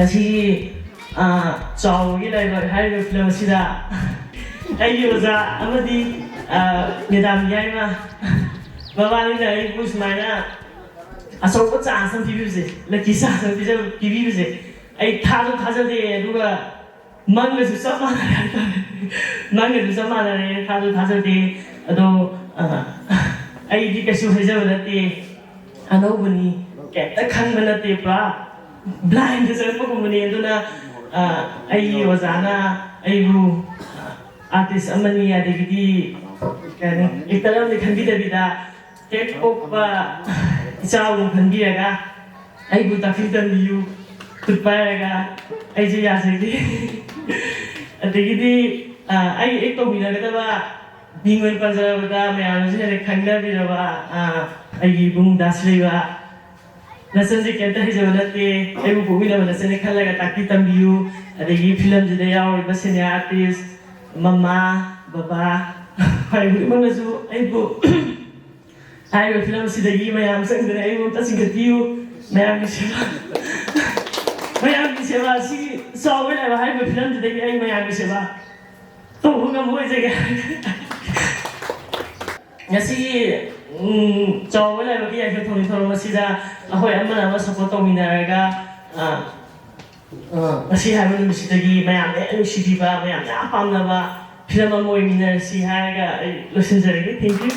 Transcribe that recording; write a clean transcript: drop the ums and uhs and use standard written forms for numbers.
Ngasi Chaobagi Laibak haiba film asida aigi oza amadi Madam Yaima babani na ai bu sumaina asok chance am pibise lucky chance am pibise ai thajo de aduga manga su sama re thajo de ado ai di kasu hajaba nate anobani keta khanba nate pra blind is a woman duna ai wazana aibu artist amani adigi kan italam ni khanbi da tek pop chawu khanbi ga aibu tafi tambiu tutpaga ai je ya se di adigi ai ek to bina ga ba dingwen panjara ba mayam je ne khanda bi ba ai bung dasri ba Nasan si kenta hijau nate, aku bumi nama nasan ni kalau kata kita tambiu, ada ye film jadi awal bahasa ni artis, mama, bapa, ayu mana su, ayu film si dagi mayam sang dengan ayu tak singkatiu, mayam ni siapa si soal ni lah ayu film jadi ayu mayam ni siapa, tu bukan boleh jaga. Nasi Chaoba Laibak ya ke thoni thoro masida ahoi amana support tominaga masi haiba nusidagi mayam ne sidiba mayam ya pamnaba film amoi minar si haiga losinjare thank you